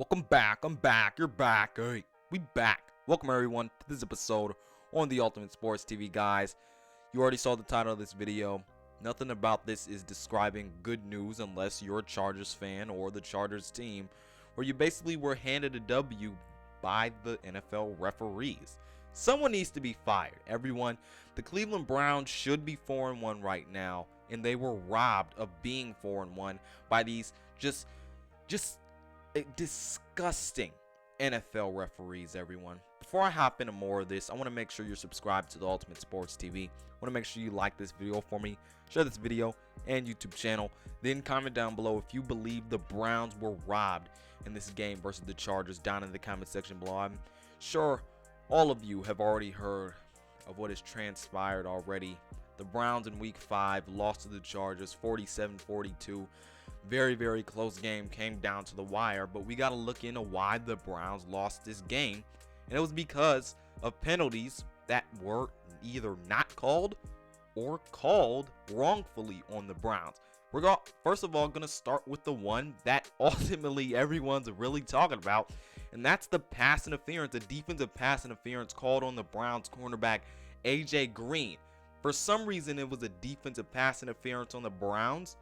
Welcome back. I'm back. You're back. Hey, we back. Welcome everyone to this episode on the Ultimate Sports TV, guys. You already saw the title of this video. Nothing about this is describing good news unless you're a Chargers fan or the Chargers team, where you basically were handed a W by the NFL referees. Someone needs to be fired. Everyone, the Cleveland Browns should be 4-1 right now, and they were robbed of being 4-1 by these just disgusting NFL referees, everyone. Before I hop into more of this, I want to make sure you're subscribed to the Ultimate Sports TV. I want to make sure you like this video for me, share this video and YouTube channel, then comment down below if you believe the Browns were robbed in this game versus the Chargers down in the comment section below. I'm sure all of you have already heard of what has transpired already. The Browns in week 5 lost to the Chargers 47-42. Very close game, came down to the wire, but we got to look into why the Browns lost this game, and it was because of penalties that were either not called or called wrongfully on the Browns. We're first of all going to start with the one that ultimately everyone's really talking about, and that's the pass interference, the defensive pass interference called on the Browns cornerback AJ Green. For some reason, it was a defensive pass interference on the Browns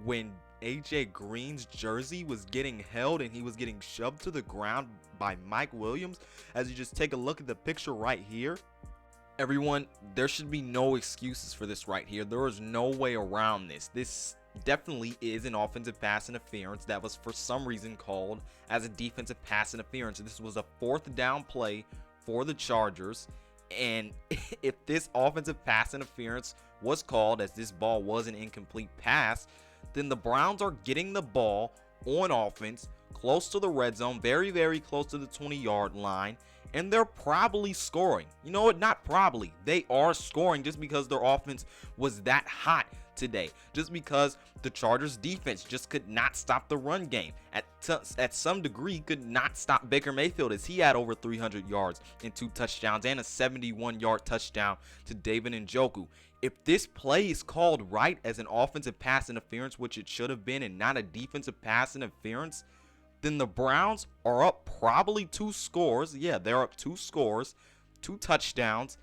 when AJ Green's jersey was getting held and he was getting shoved to the ground by Mike Williams. As you just take a look at the picture right here, everyone, there should be no excuses for this right here. There is no way around this. This definitely is an offensive pass interference that was for some reason called as a defensive pass interference. This was a 4th down play for the Chargers, and if this offensive pass interference was called, as this ball was an incomplete pass, then the Browns are getting the ball on offense close to the red zone, very close to the 20-yard line, and they're probably scoring. You know what? Not probably. They are scoring just because their offense was that hot today. Just because the Chargers defense just could not stop the run game. At some degree, could not stop Baker Mayfield, as he had over 300 yards and 2 touchdowns and a 71-yard touchdown to David Njoku. If this play is called right as an offensive pass interference, which it should have been, and not a defensive pass interference, then the Browns are up probably 2 scores. Yeah, they're up 2 scores, 2 touchdowns,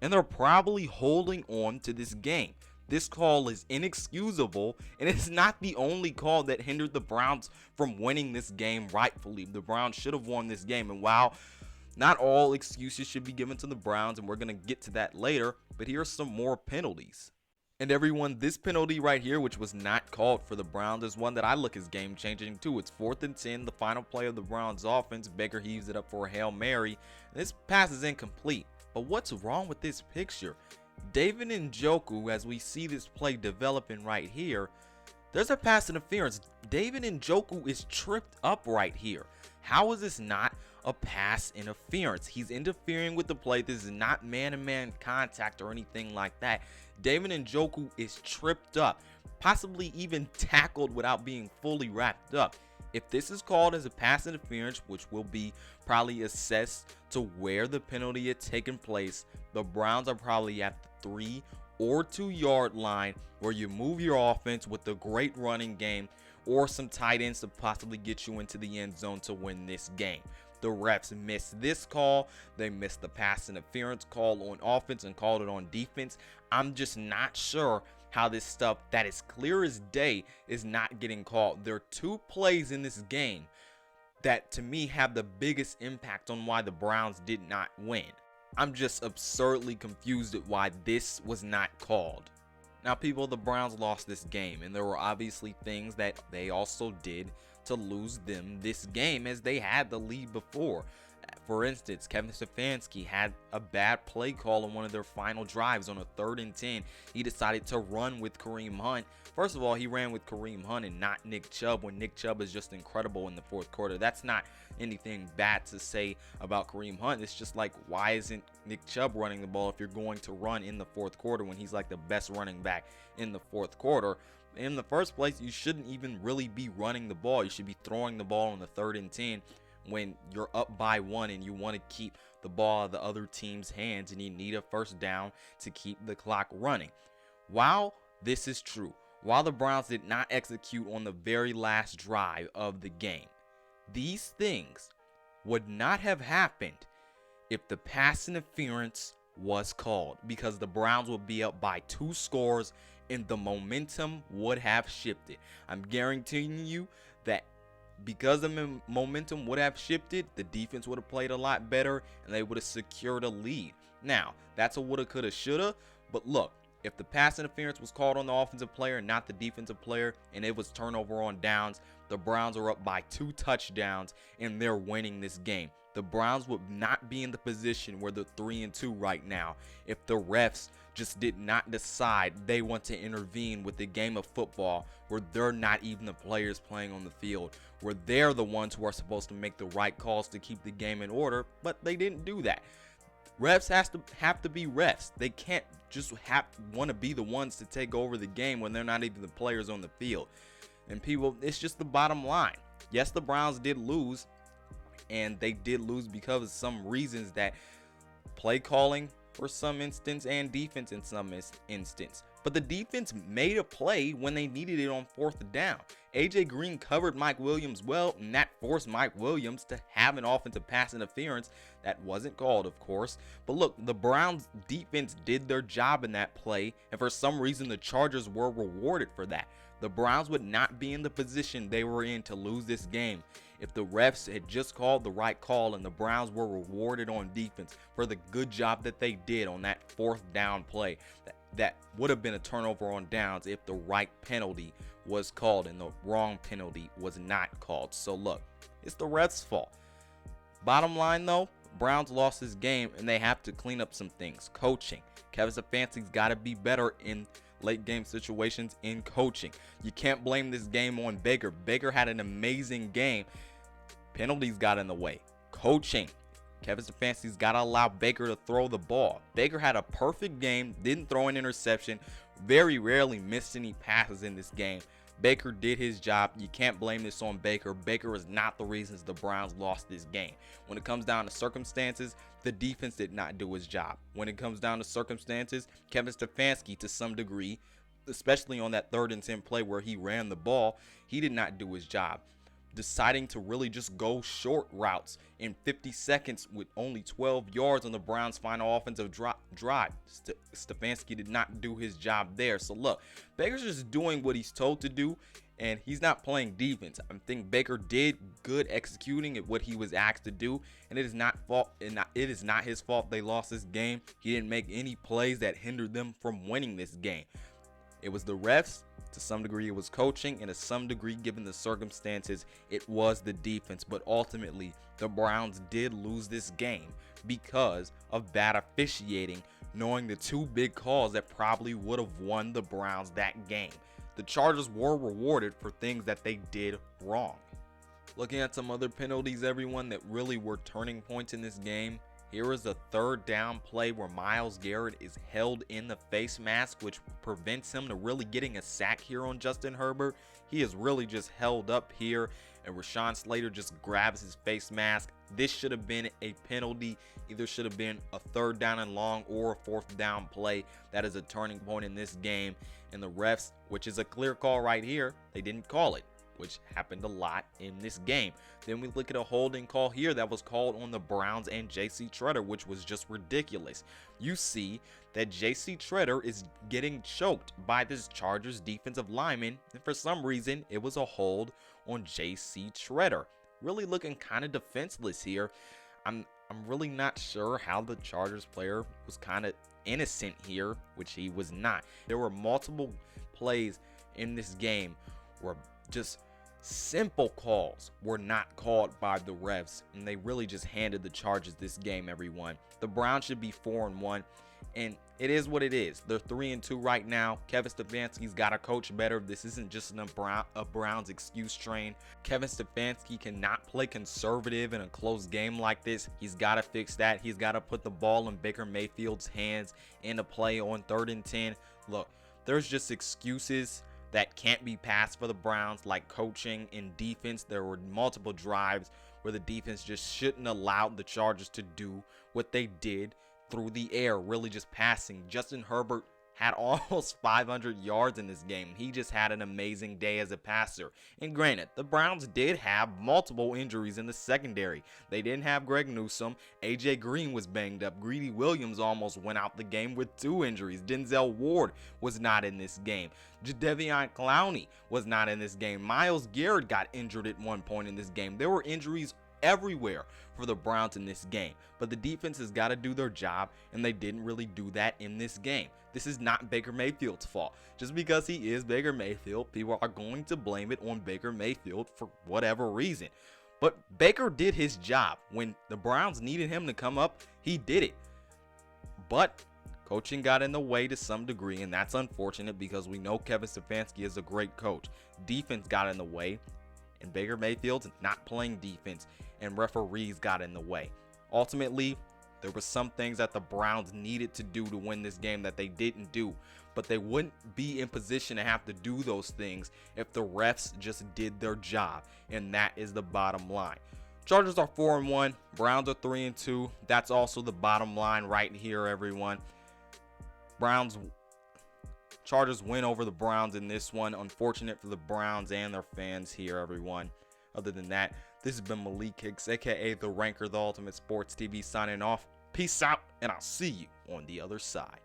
and they're probably holding on to this game. This call is inexcusable, and it's not the only call that hindered the Browns from winning this game rightfully. The Browns should have won this game, and while not all excuses should be given to the Browns, and we're going to get to that later, but here are some more penalties. And everyone, this penalty right here, which was not called for the Browns, is one that I look as game-changing too. It's 4th and 10, the final play of the Browns offense. Baker heaves it up for a Hail Mary. This pass is incomplete. But what's wrong with this picture? David Njoku, as we see this play developing right here, there's a pass interference. David Njoku is tripped up right here. How is this not a pass interference? He's interfering with the play. This is not man-to-man contact or anything like that. David Njoku is tripped up, possibly even tackled without being fully wrapped up. If this is called as a pass interference, which will be probably assessed to where the penalty had taken place, the Browns are probably at the 3 or 2 yard line, where you move your offense with a great running game or some tight ends to possibly get you into the end zone to win this game. The refs missed this call. They missed the pass interference call on offense and called it on defense. I'm just not sure how this stuff that is clear as day is not getting called. There are 2 plays in this game that to me have the biggest impact on why the Browns did not win. I'm just absurdly confused at why this was not called. Now, people, the Browns lost this game, and there were obviously things that they also did to lose them this game, as they had the lead before. For instance, Kevin Stefanski had a bad play call on one of their final drives on a 3rd and 10. He decided to run with Kareem Hunt. First of all, he ran with Kareem Hunt and not Nick Chubb, when Nick Chubb is just incredible in the 4th quarter. That's not anything bad to say about Kareem Hunt. It's just like, why isn't Nick Chubb running the ball if you're going to run in the 4th quarter when he's like the best running back in the 4th quarter? In the first place, you shouldn't even really be running the ball. You should be throwing the ball on the 3rd and 10 when you're up by 1 and you want to keep the ball out of the other team's hands and you need a 1st down to keep the clock running. While this is true, while the Browns did not execute on the very last drive of the game, These things would not have happened if the pass interference was called, because the Browns would be up by 2 scores and the momentum would have shifted. I'm guaranteeing you that because the momentum would have shifted, the defense would have played a lot better and they would have secured a lead. Now, that's a woulda, coulda, shoulda, but look, if the pass interference was called on the offensive player, not the defensive player, and it was turnover on downs, the Browns are up by 2 touchdowns and they're winning this game. The Browns would not be in the position where they're 3-2 right now if the refs just did not decide they want to intervene with the game of football, where they're not even the players playing on the field, where they're the ones who are supposed to make the right calls to keep the game in order, but they didn't do that. Refs have to be refs. They can't just want to be the ones to take over the game when they're not even the players on the field. And people, it's just the bottom line. Yes, the Browns did lose, and they did lose because of some reasons, that play calling for some instance and defense in some instance. But the defense made a play when they needed it on 4th down. AJ Green covered Mike Williams well, and that forced Mike Williams to have an offensive pass interference that wasn't called, of course. But look, the Browns defense did their job in that play, and for some reason the Chargers were rewarded for that. The Browns would not be in the position they were in to lose this game if the refs had just called the right call and the Browns were rewarded on defense for the good job that they did on that 4th down play. That would have been a turnover on downs if the right penalty was called and the wrong penalty was not called. So look, it's the refs' fault. Bottom line though, Browns lost this game and they have to clean up some things. Coaching. Kevin Stefanski's got to be better in late game situations in coaching. You can't blame this game on Baker. Baker had an amazing game. Penalties got in the way. Coaching. Kevin Stefanski's got to allow Baker to throw the ball. Baker had a perfect game, didn't throw an interception, very rarely missed any passes in this game. Baker did his job. You can't blame this on Baker. Baker is not the reasons the Browns lost this game. When it comes down to circumstances, the defense did not do his job. When it comes down to circumstances, Kevin Stefanski, to some degree, especially on that 3rd and 10 play where he ran the ball, he did not do his job. Deciding to really just go short routes in 50 seconds with only 12 yards on the Browns' final offensive drive. Stefanski did not do his job there. So look, Baker's just doing what he's told to do, and he's not playing defense. I think Baker did good executing at what he was asked to do, and it is not his fault they lost this game. He didn't make any plays that hindered them from winning this game. It was the refs. To some degree, it was coaching, and to some degree, given the circumstances, it was the defense. But ultimately, the Browns did lose this game because of bad officiating, knowing the 2 big calls that probably would have won the Browns that game. The Chargers were rewarded for things that they did wrong. Looking at some other penalties, everyone, that really were turning points in this game. Here is a 3rd down play where Myles Garrett is held in the face mask, which prevents him to really getting a sack here on Justin Herbert. He is really just held up here, and Rashawn Slater just grabs his face mask. This should have been a penalty. Either should have been a 3rd down and long or a 4th down play. That is a turning point in this game. And the refs, which is a clear call right here, they didn't call it, which happened a lot in this game. Then we look at a holding call here that was called on the Browns and J.C. Tretter, which was just ridiculous. You see that J.C. Tretter is getting choked by this Chargers defensive lineman, and for some reason, it was a hold on J.C. Tretter. Really looking kind of defenseless here. I'm really not sure how the Chargers player was kind of innocent here, which he was not. There were multiple plays in this game where just simple calls were not called by the refs, and they really just handed the Chargers this game, everyone. The Browns should be 4-1, and it is what it is. They're 3-2 right now. Kevin Stefanski's got to coach better. This isn't just a Browns excuse train. Kevin Stefanski cannot play conservative in a close game like this. He's got to fix that. He's got to put the ball in Baker Mayfield's hands in a play on 3rd and 10. Look, there's just excuses that can't be passed for the Browns, like coaching and defense. There were multiple drives where the defense just shouldn't allow the Chargers to do what they did through the air, really just passing. Justin Herbert had almost 500 yards in this game. He just had an amazing day as a passer. And granted, the Browns did have multiple injuries in the secondary. They didn't have Greg Newsome. AJ Green was banged up. Greedy Williams almost went out the game with 2 injuries. Denzel Ward was not in this game. Jadeveon Clowney was not in this game. Myles Garrett got injured at one point in this game. There were injuries everywhere for the Browns in this game, but the defense has got to do their job, and they didn't really do that in this game. This is not Baker Mayfield's fault. Just because he is Baker Mayfield, people are going to blame it on Baker Mayfield for whatever reason. But Baker did his job. When the Browns needed him to come up, he did it. But coaching got in the way to some degree, and that's unfortunate because we know Kevin Stefanski is a great coach. Defense got in the way, and Baker Mayfield's not playing defense, and referees got in the way. Ultimately, there were some things that the Browns needed to do to win this game that they didn't do, but they wouldn't be in position to have to do those things if the refs just did their job, and that is the bottom line. Chargers are 4-1, Browns are 3-2. That's also the bottom line right here, everyone. Chargers win over the Browns in this one. Unfortunate for the Browns and their fans here, everyone. Other than that, this has been Malik Hicks, aka The Ranker, the Ultimate Sports TV, signing off. Peace out, and I'll see you on the other side.